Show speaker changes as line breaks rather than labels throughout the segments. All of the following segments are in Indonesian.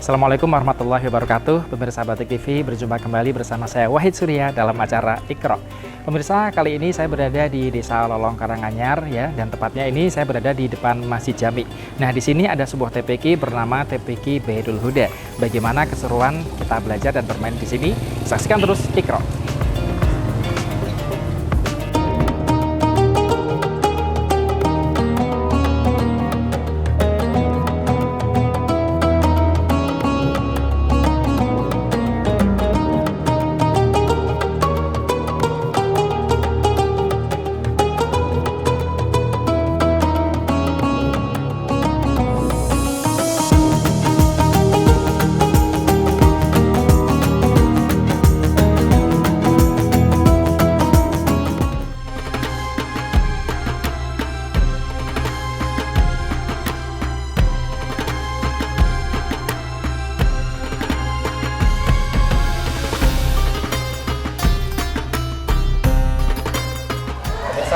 Assalamualaikum warahmatullahi wabarakatuh. Pemirsa Batik TV, berjumpa kembali bersama saya Wahid Surya dalam acara Iqra. Pemirsa, kali ini saya berada di Desa Lolong Karanganyar ya, dan tepatnya ini saya berada di depan Masjid Jami. Nah, di sini ada sebuah TPQ bernama TPQ Baitul Huda. Bagaimana keseruan kita belajar dan bermain di sini? Saksikan terus Iqra.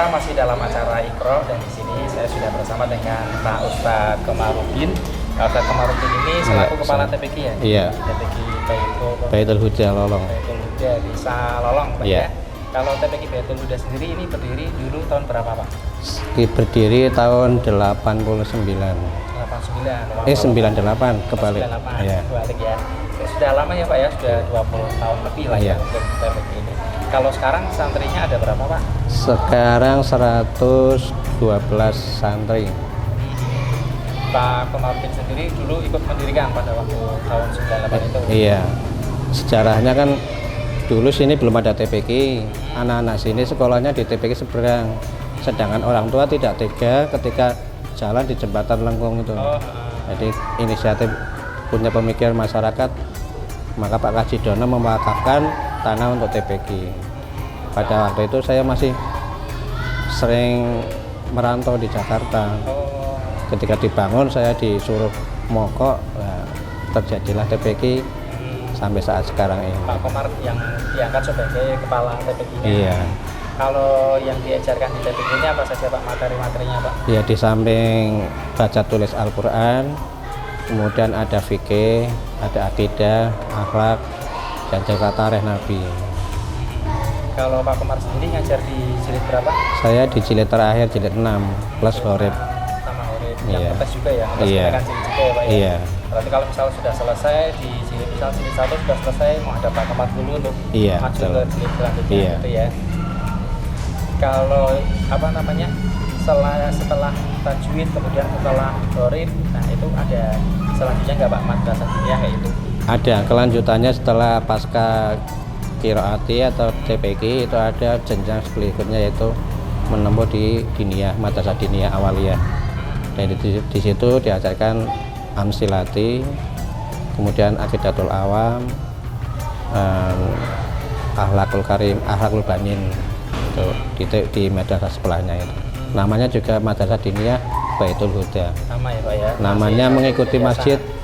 Masih dalam acara Iqra, dan di sini saya sudah bersama dengan Pak Ustadz Komarudin. Pak Ustadz Komarudin ini selaku kepala TPQ ya?
Iya.
TPQ
Baitul Huda Lolong.
Baitul Huda Desa Lolong, Pak
Iya.
ya. Kalau TPQ Baitul Huda sendiri ini berdiri dulu tahun berapa, Pak?
Berdiri tahun 89. 98 kebalik.
98,
Iya.
kebalik ya. Sudah lama ya, Pak ya? Sudah 20 tahun lebih lah ya untuk TPQ ini. Kalau sekarang santrinya ada berapa, Pak?
Sekarang 112 santri.
Pak Komarudin sendiri dulu ikut mendirikan pada waktu tahun 98 itu.
Iya. Sejarahnya kan dulu sini belum ada TPQ. Anak-anak sini sekolahnya di TPQ seberang. Sedangkan orang tua tidak tega ketika jalan di jembatan lengkung itu. Jadi inisiatif punya pemikiran masyarakat, maka Pak Kajidono mewakafkan tanah untuk TPQ. Pada waktu itu saya masih sering merantau di Jakarta. Ketika dibangun saya disuruh mogok, terjadilah TPQ sampai saat sekarang ini.
Pak Komar yang diangkat sebagai kepala TPQ ini.
Iya.
Kalau yang diajarkan di TPQ ini apa saja, Pak, materi-materinya, Pak?
Ya, di samping baca tulis Al-Quran, kemudian ada fikih, ada akidah, akhlak, dan juga tarikh Nabi.
Kalau Pak Komar sendiri ngajar di jilid berapa?
Saya di jilid terakhir, jilid 6 plus horib.
Sama horib.
Iya.
Yang tes juga ya?
Iya.
Kan jilid juga ya, Pak ya?
Iya.
Berarti kalau misalnya sudah selesai di jilid, misal jilid 1 sudah selesai, mau ada Pak Komar dulu untuk
Iya,
maju
betul.
ke jilid selanjutnya,
Iya.
gitu ya. Kalau setelah tajwid, kemudian setelah horib, nah itu ada selanjutnya nggak, Pak, madrasah diniyah kayak itu?
Ada kelanjutannya setelah pasca qiraati atau TPQ, itu ada jenjang berikutnya yaitu menempuh di diniyah, madrasah diniyah awaliyah. Dan di situ diajarkan amsilati, kemudian akidatul awam, akhlakul karim, akhlakul banin, itu di madrasah sebelahnya itu. Namanya juga madrasah diniyah Baitul Huda.
Nama ya, Pak ya?
Namanya mengikuti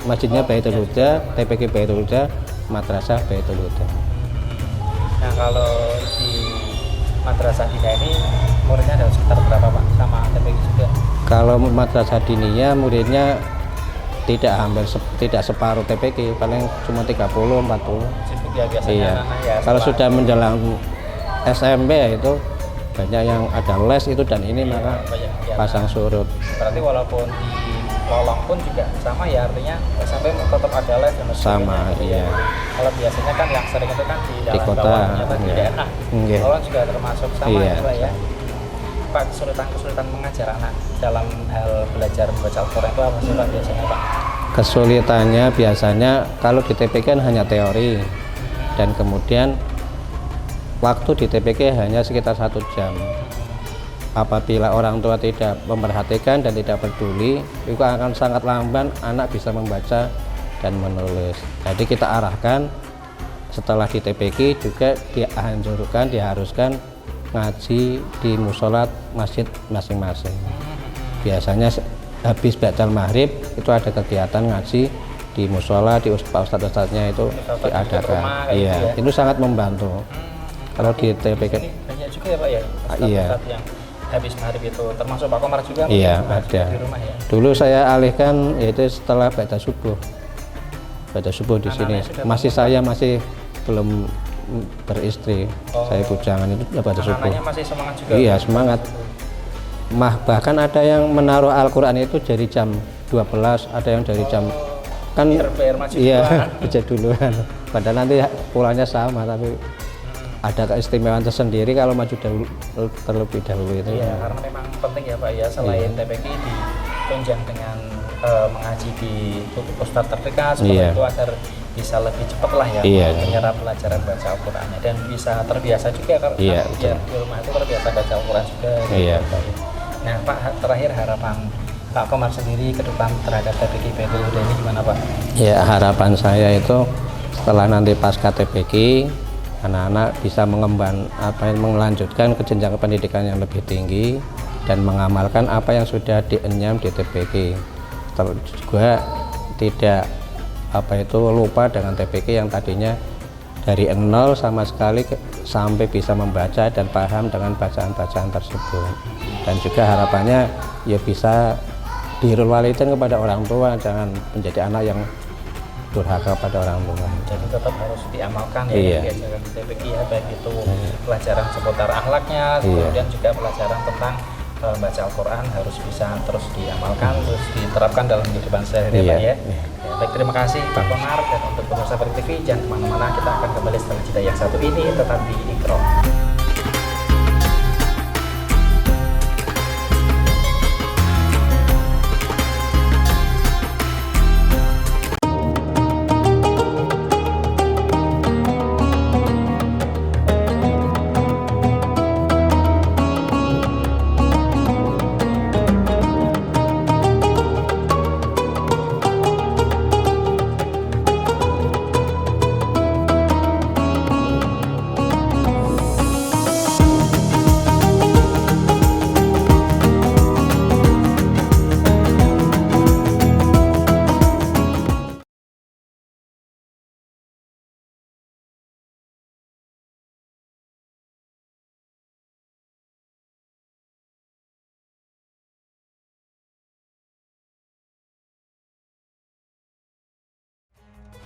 masjidnya Baitul Huda, TPQ Baitul Huda, madrasah Baitul Huda.
Nah, kalau di madrasah diniyah ini muridnya ada sekitar berapa, Pak, sama TPQ juga?
Kalau madrasah diniyah muridnya tidak separuh TPQ, paling cuma 30-40.
Sibuk ya biasanya.
Iya.
Ya,
Kalau sudah menjelang SMP itu banyak yang ada les itu, dan ini maka pasang surut.
Berarti walaupun di Lolong pun juga sama ya, artinya SMP tetap ada les dan
Sama, iya.
Kalau biasanya kan yang sering itu kan di jalan
kota,
bawah, ternyata di
iya.
daerah.
Iya.
Lolong juga termasuk sama
Iya.
ya, Pak ya. Pak, kesulitan mengajar anak dalam hal belajar membaca Al-Quran itu apa sih, Pak, biasanya, Pak?
Kesulitannya biasanya kalau di TPQ kan hanya teori, dan kemudian waktu di TPQ hanya sekitar 1 jam. Apabila orang tua tidak memperhatikan dan tidak peduli, itu akan sangat lamban anak bisa membaca dan menulis. Jadi kita arahkan setelah di TPQ juga diharuskan ngaji di musola masjid masing-masing. Biasanya habis baca maghrib itu ada kegiatan ngaji di musola, di ustadz-ustadznya itu diadakan. Iya, itu sangat membantu. Kalau di TPQ
banyak juga ya, Pak ya,
iya.
Yang habis maghrib itu, termasuk Pak Komar juga?
Iya,
ada
ada.
di rumah ya?
Dulu saya alihkan yaitu setelah baca subuh. baca subuh di sini.
Anak-anaknya sudah
Masih
bangun,
saya masih belum beristri. Saya bujangan itu baca subuh.
Anak-anaknya masih semangat juga.
Iya, semangat. Bahkan ada yang menaruh Al-Qur'an itu dari jam 12, ada yang dari jam kan
biar maju
iya
duluan.
baca duluan. Padahal nanti pulangnya sama, tapi ada keistimewaan tersendiri kalau maju terlebih dahulu itu.
Iya, karena memang penting ya Pak ya, selain TPQ ditunjang dengan mengaji di ustadz terdekat seperti
Iya.
itu agar bisa lebih cepat lah ya
Iya.
menyerap pelajaran baca Al-Qur'annya dan bisa terbiasa juga karena
Iya,
biar di rumah itu terbiasa baca Al-Qur'an juga.
Iya.
Nah Pak, terakhir harapan Pak Komar sendiri ke depan terhadap TPQ Baitul Huda ini gimana Pak?
Ya, harapan saya itu setelah nanti pasca TPQ anak-anak bisa melanjutkan ke jenjang pendidikan yang lebih tinggi dan mengamalkan apa yang sudah dienyam di TPQ. Juga tidak lupa dengan TPQ yang tadinya dari nol sama sekali sampai bisa membaca dan paham dengan bacaan-bacaan tersebut. Dan juga harapannya ya bisa birrul walidain kepada orang tua, jangan menjadi anak yang durhaka pada orang tua.
Jadi tetap harus diamalkan ya
Iya.
diajarkan di TPQ ya, baik itu pelajaran seputar akhlaknya, kemudian juga pelajaran tentang baca Al-Quran harus bisa terus diamalkan, terus diterapkan dalam kehidupan sehari-hari Pak ya. Ya. Baik, terima kasih Pak Komar, dan untuk pemirsa Batik TV jangan kemana-mana, kita akan kembali setelah jeda yang satu ini tetap di Iqro.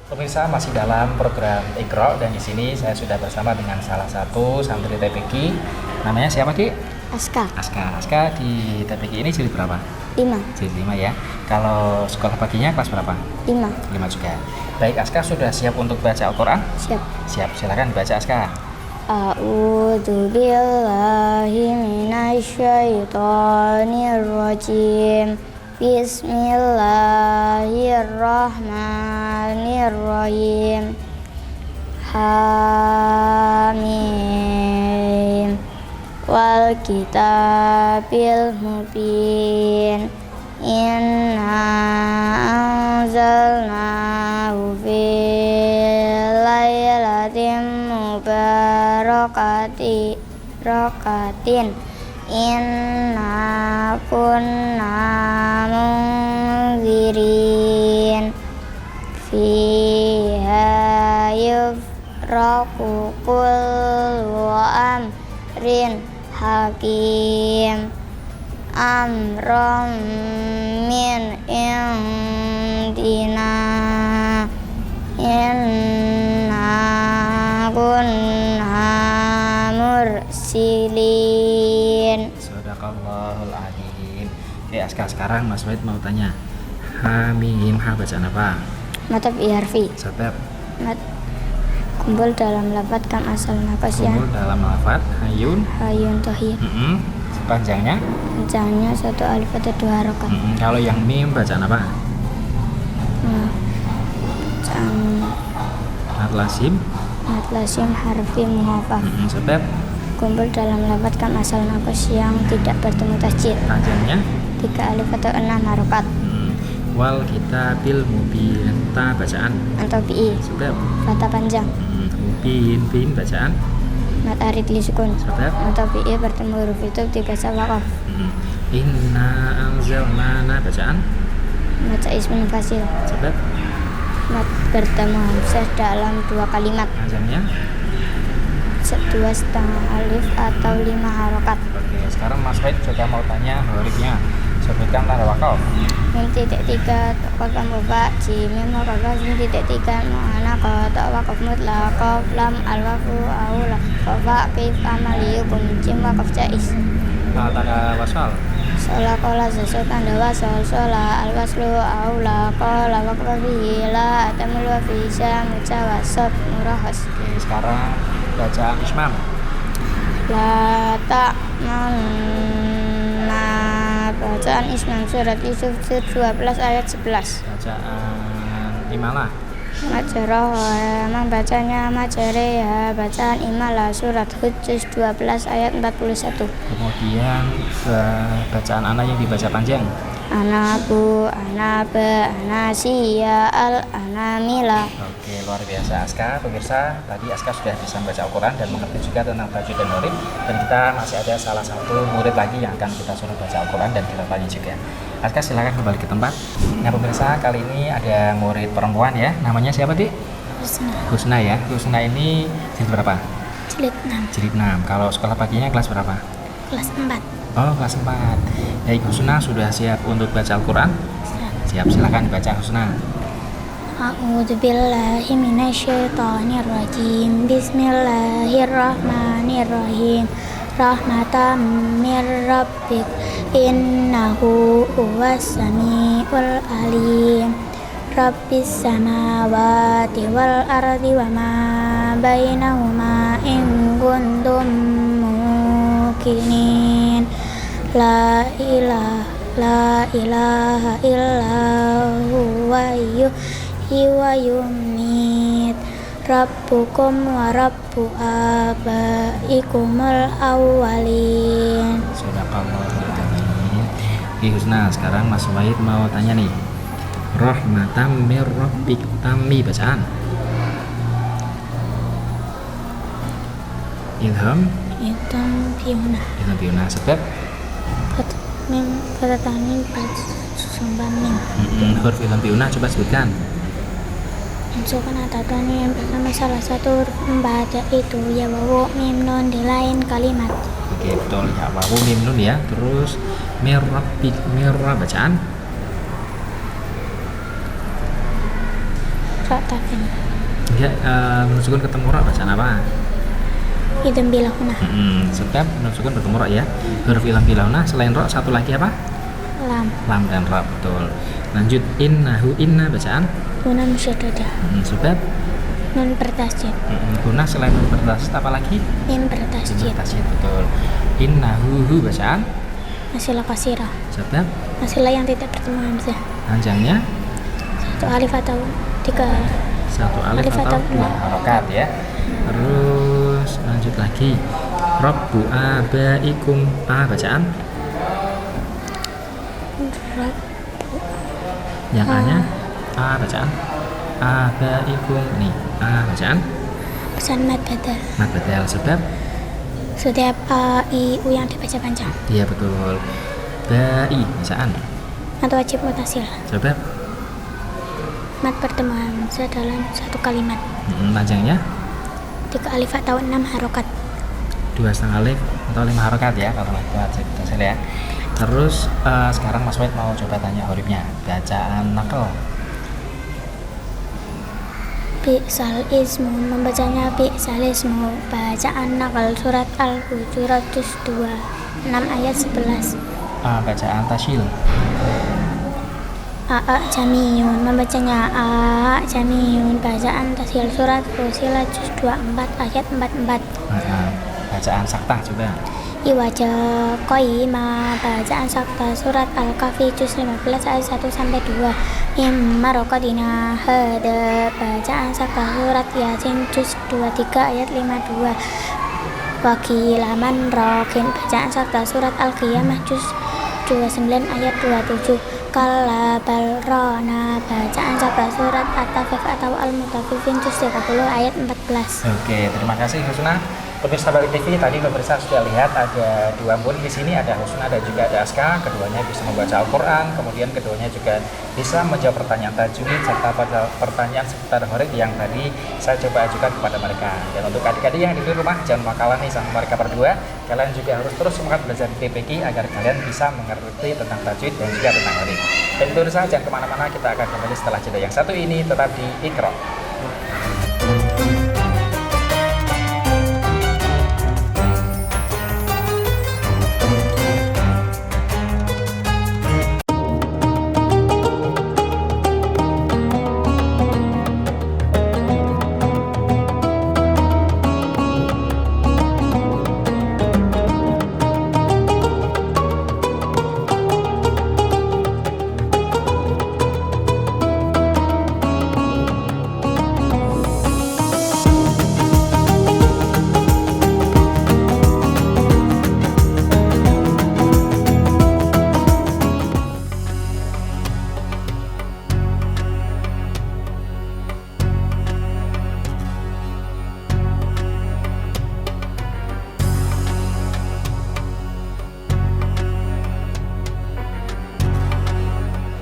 Pemirsa, masih dalam program Iqro dan di sini saya sudah bersama dengan salah satu santri TPQ. Namanya siapa, Ki?
Aska
Aska di TPQ ini jilid berapa?
5
Jilid 5 ya. Kalau sekolah paginya kelas berapa?
5
5 juga. Baik, Aska sudah siap untuk baca Al-Quran?
siap.
Siap, silakan baca Aska.
A'udzu billahi minasyaitonir rajim. Bismillahirrahmanirrahim. Hamim wal kitabil mubin. Inna anzalnahu fi lailatin mubarakatin. Inna kunna munzirin fiha yufraqu kullu amrin hakim amran min indina inna kunna mursilin.
Sadaqallahul adzim. Oke, Aska, sekarang Mas Wahid mau tanya. Hamim, ha bacaan apa?
Mata harfi
Sabab
kumpul dalam lafaz kam asal nafasnya
kumpul dalam lafaz hayun.
hayun tohir.
Panjangnya?
Panjangnya 1 alif atau 2 harokat.
Kalau yang mim bacaan apa? Mad lazim.
Mad lazim harfi muhafaf.
Sebab
Kumpul dalam lafaz kam asal nafas yang tidak bertemu tasjid.
panjangnya
3 alif atau 6 harokat.
wal kitabil mubin, ta bacaan.
Atau bi
Sebab
kata panjang.
mubin, bin bacaan.
Mad arid li sukun.
Sebab
Atau bi bertemu huruf itu dibaca wakaf.
inna anzalna bacaan.
Mad ismun fasil.
Sebab
Mad bertemu hamzah dalam 2 kalimat.
panjangnya.
2,5 alif atau 5 harokat.
Oke, sekarang Mas Wahid juga mau tanya hurufnya. Sebutkan tanda wakaf.
Mim titik 3 wakaf mubah jim mim wakaf jim titik 3 mu'ana qata wakaf mutlaq qaf lam al wafu aula fa kif amaliyukum jim wakaf jaiz.
Tanda wasal.
Shola kola sesu tanda wasal shola al waslu aula kola wakaf bihi la atamul wa fi mutawasat murahas.
Oke, sekarang bacaan ismam.
La ta'manna bacaan Islam surat Yusuf 12 ayat 11.
Bacaan imalah.
Majarah emang bacanya majareha bacaan imalah surat Hud 12 ayat 41.
Kemudian bacaan anak yang dibaca panjang.
Anabu, anabe, anasiya, al, anamila.
Oke, luar biasa Aska. Pemirsa, tadi Aska sudah bisa membaca Al-Quran dan mengerti juga tentang tajwid dan huruf. Dan kita masih ada salah satu murid lagi yang akan kita suruh baca Al-Quran dan kita tanya juga. Aska silakan kembali ke tempat. Nah pemirsa, kali ini ada murid perempuan ya. Namanya siapa, Dik? Husna ya. Husna ini jilid berapa?
Jilid 6.
Jilid 6. Kalau sekolah paginya kelas berapa?
Kelas 4.
Oh, kelas 4. Baik, Husna sudah siap untuk baca Al-Quran? Siap, silakan dibaca Husna.
A'udzu billahi minasyaitonir rajim. Bismillahirrahmanirrahim. Rahmatan mir rabbik innahu huwas samiul alim. Rabbis samawati wal ardi wa ma bainahuma in kuntum muqinin. La ilaha illa huwa yuhyi wa yumiit. Rabbukum wa rabbu abaikumul awwalin.
Oke Husna, sekarang Mas Wahid mau tanya nih. Rahmatan mir rabbik tammi bacaan. Ilham
Piuna.
Piuna sebab
Mim pertanyaan susunan mim.
Huruf ilham piuna coba sebutkan.
Masukkan atatan yang pertama salah satu huruf membaca itu ya wawu mim nun di lain kalimat.
Oke betul ya, wawu mim nun ya. Terus mir rabbik bacaan.
Ra tafin.
Ya, menunjukkan ketemu ra bacaan apa?
Idem bilahuna.
Sebab menunjukkan bertemu ra ya. Huruf ilham bilahuna selain ra satu lagi apa?
Lam.
Lam dan ra, betul. Lanjut innahu inna bacaan.
Guna musyaddadah.
Sebab
Nun bertasjid.
guna selain nun bertasjid apa lagi?
Mim bertasjid.
Bertasjid, betul. Innahu bacaan.
Masilah kasirah.
Sebab
Masilah yang tidak bertemu hamzah.
panjangnya
Satu alif atau tiga.
satu alif atau dua harokat ya. Terus lanjut lagi. Rabbu abaikum bacaan. Yang A-nya bacaan. Abaikum nih. Bacaan.
Pesan mad badal.
Mad badal sebab
Setiap a, i, u yang dibaca panjang.
iya betul. Bai bacaan.
Mad wajib mutasil.
Sebab
Mad bertemu hamzah dalam satu kalimat.
panjangnya
3 alif atau 6 harokat.
2,5 alif atau 5 harokat ya kalau itu wajib mutasil ya. Terus sekarang Mas Wahid mau coba tanya hurufnya. Bacaan nakal.
Bi'sal ismu membacanya bi'sal ismu. Bacaan nakal surat Al-Hujurat juz 2 6 ayat 11.
Bacaan tasyil.
A'a jamiyun membacanya a'a jamiyun. Bacaan tasyil surat Fusilat juz 24 ayat 44.
Bacaan sakta coba.
Iwaja qayyima bacaan sakta surat Al-Kahfi juz 15 ayat 1 sampai 2. Mimma raqadina hada bacaan sakta surat Yasin juz 23 ayat 52. Wakilaman rokin bacaan sakta surat Al-Qiyamah juz 29 ayat 27. Kalla bal rana bacaan sakta surat At-Taffif atau Al-Mutaffifin juz 30 ayat 14.
Oke, terima kasih Husna. Pemirsa Balik TV, tadi pemirsa sudah lihat ada dua murid di sini, ada Husna dan juga ada Aska. Keduanya bisa membaca Al-Quran, kemudian keduanya juga bisa menjawab pertanyaan tajwid serta pada pertanyaan seputar horik yang tadi saya coba ajukan kepada mereka. Dan untuk adik-adik yang di rumah, jangan mau kalah nih sama mereka berdua. Kalian juga harus terus semangat belajar TPQ agar kalian bisa mengerti tentang tajwid dan juga tentang horik. Dan pemirsa, jangan kemana-mana, kita akan kembali setelah jeda yang satu ini, tetap di Iqra.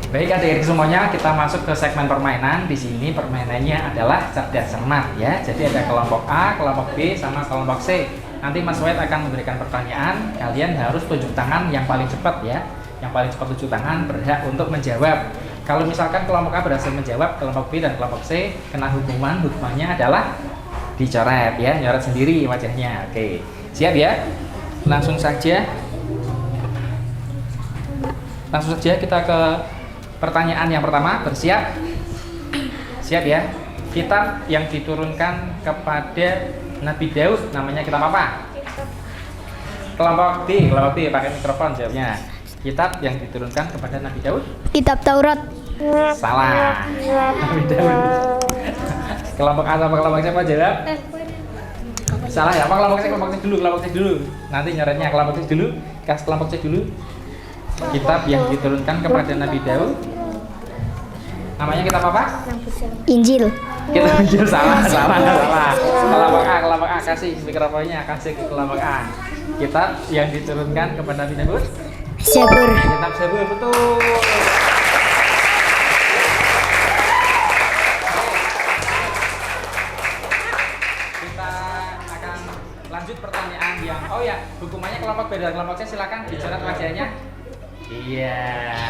Baik adik-adik semuanya, kita masuk ke segmen permainan. Di sini permainannya adalah cerdas cermat ya. Jadi ada kelompok A, kelompok B, sama kelompok C. Nanti Mas Wahid akan memberikan pertanyaan. Kalian harus tunjuk tangan yang paling cepat ya. Yang paling cepat tunjuk tangan berhak untuk menjawab. Kalau misalkan kelompok A berhasil menjawab, kelompok B dan kelompok C kena hukuman. Hukumannya adalah dicoret ya, nyoret sendiri wajahnya. Oke, siap ya? Langsung saja kita ke pertanyaan yang pertama. Bersiap? Siap ya? Kitab yang diturunkan kepada Nabi Daud namanya kitab apa? Kelompok B pakai mikrofon jawabnya. Kitab yang diturunkan kepada Nabi Daud?
Kitab Taurat.
Salah. Nabi Daud. Kelompok A sama kelompok C apa jawab? Salah ya? Apa kelompok C dulu. Nanti nyoretnya kelompok C dulu. Kasih kelompok C dulu. Kitab yang diturunkan kepada Nabi Daud namanya kitab apa?
Injil.
Kitab Injil. Salah. Kelompok A kasih mikrofonnya, kasih ke kelompok A. Kitab yang diturunkan kepada Nabi Daud?
Zabur.
Kitab Zabur, betul. Kita akan lanjut pertanyaan yang hukumannya kelompok B dan kelompok C silakan dicoret wajahnya. Iya,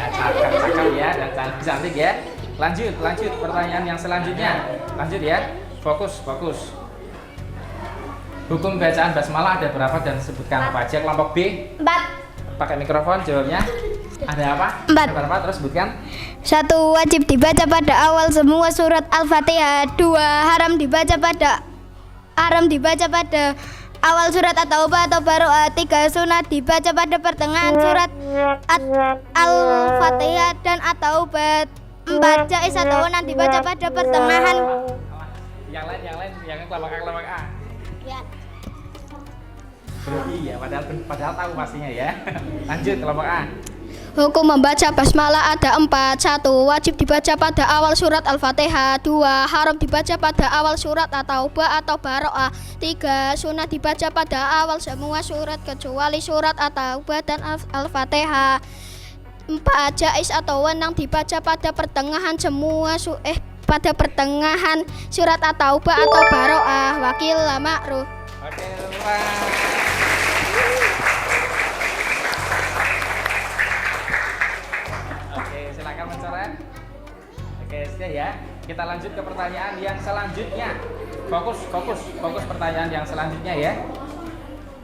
cakep ya dan cantik ya. Lanjut pertanyaan yang selanjutnya. Lanjut ya. Fokus. Hukum bacaan basmalah ada berapa dan sebutkan apa aja? Kelompok B
4.
pakai mikrofon jawabnya. Ada apa?
4.
Ada berapa? Terus sebutkan.
1. Wajib dibaca pada awal semua surat Al-Fatihah. 2. Haram dibaca pada awal surat At-Taubah atau Baroah. 3. Sunat dibaca pada pertengahan surat Al-Fatihah dan At-Taubah. 4. Jaiz atau wenang dibaca pada pertengahan.
Yang lain kelompok A.
Ya.
Iya, padahal tahu pastinya ya. Lanjut kelompok A.
Hukum membaca basmalah ada 4. 1. Wajib dibaca pada awal surat Al-Fatihah. 2. Haram dibaca pada awal surat At-Taubah atau Baroah. 3. Sunnah dibaca pada awal semua surat kecuali surat At-Taubah dan Al-Fatihah. 4. Jaiz atau wenang dibaca pada pertengahan surat At-Taubah atau Baroah. Wakil ma'ruf.
Oke, silakan mencoret. Oke, sudah ya. Kita lanjut ke pertanyaan yang selanjutnya. Fokus pertanyaan yang selanjutnya ya.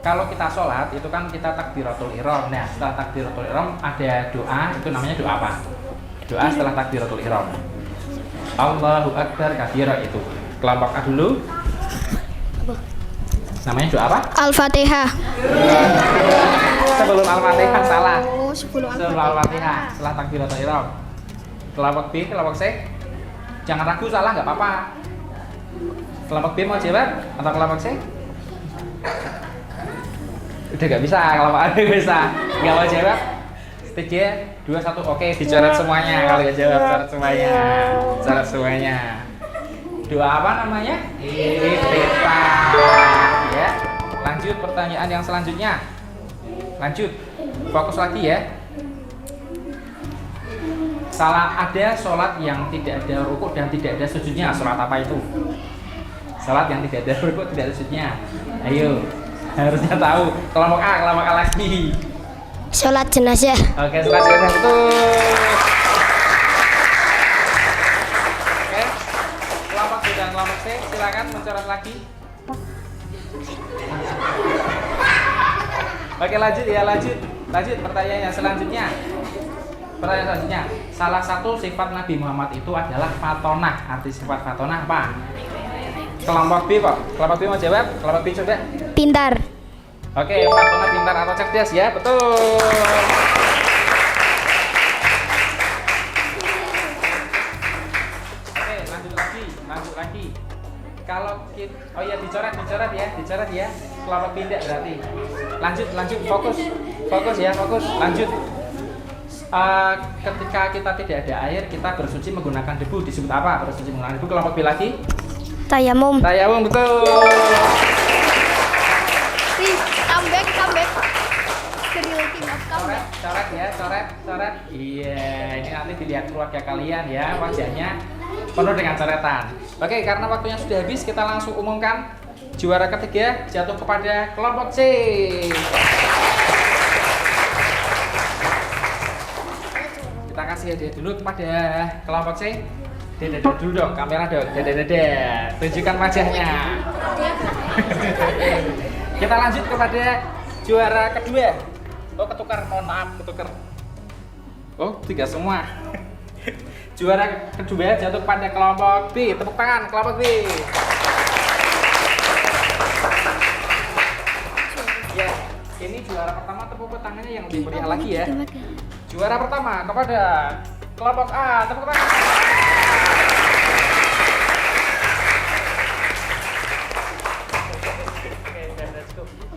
Kalau kita sholat itu kan kita takbiratul ihram. Nah, setelah takbiratul ihram ada doa, itu namanya doa apa? Doa setelah takbiratul ihram. Allahu Akbar kabira itu. Kelompok A dulu. Namanya doa apa?
Al-Fatihah.
Sebelum Al-Fatihah salah.
Sebelum
Al-Fatihah setelah takbiratul ihram. Kelompok B, kelompok C. Jangan ragu, salah nggak apa-apa. Kelompok B mau jawab atau kelompok C? Udah nggak bisa, kelompok A bisa. Nggak mau jawab? Stage 2, 1, oke, dicoret semuanya. Kalau nggak jawab, coret semuanya. Doa apa namanya? Iftitah. Ya. lanjut pertanyaan yang selanjutnya. Lanjut, fokus lagi ya. Ada sholat yang tidak ada rukuk dan tidak ada sujudnya. Sholat apa itu? Sholat yang tidak ada rukuk, tidak ada sujudnya. Ayo, harusnya tahu. Kelompok A lagi.
Sholat jenazah.
Oke, sholat jenazah betul. Oke, kelompok B dan kelompok C silakan mencoret lagi. Oke, lanjut ya, lanjut pertanyaannya selanjutnya. Pertanyaan selanjutnya, salah satu sifat Nabi Muhammad itu adalah fatonah. Arti sifat fatonah apa? Kelompok B kok. Kelompok B mau jawab? Kelompok B coba.
Pintar.
Oke, fatonah pintar atau cerdas ya, betul. Oke, lanjut lagi. Kalau kita, oh iya dicoret ya. Kelompok B tidak berarti. Lanjut, fokus ya, lanjut. Ketika kita tidak ada air, kita bersuci menggunakan debu. Disebut apa? Bersuci menggunakan debu. Kelompok B lagi.
Tayamum.
Betul.
Comeback.
Coret. Iya, ini nanti dilihat keluarga kalian ya, wajahnya penuh dengan coretan. Oke, karena waktunya sudah habis, kita langsung umumkan juara ketiga jatuh kepada kelompok C. Kita kasih hadiah dulu kepada kelompok C. Dede dulu dong, kamera dong. Dede. Tunjukkan wajahnya. Kita lanjut kepada juara kedua. Oh, ketukar, mohon maaf, ketukar. Oh, 3 semua. Juara kedua jatuh kepada kelompok B. Tepuk tangan kelompok B. Ya, ini juara pertama, tepuk tangannya yang lebih meriah lagi ya. Juara pertama kepada kelompok A. Tepuk tangan.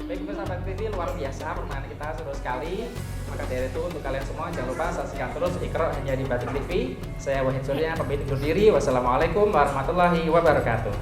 Baik, sahabat TV, luar biasa permainan kita seru sekali. Maka dari itu untuk kalian semua jangan lupa saksikan terus Iqra hanya di Batik TV. Saya Wahid Surya pamit undur diri. Wassalamualaikum warahmatullahi wabarakatuh.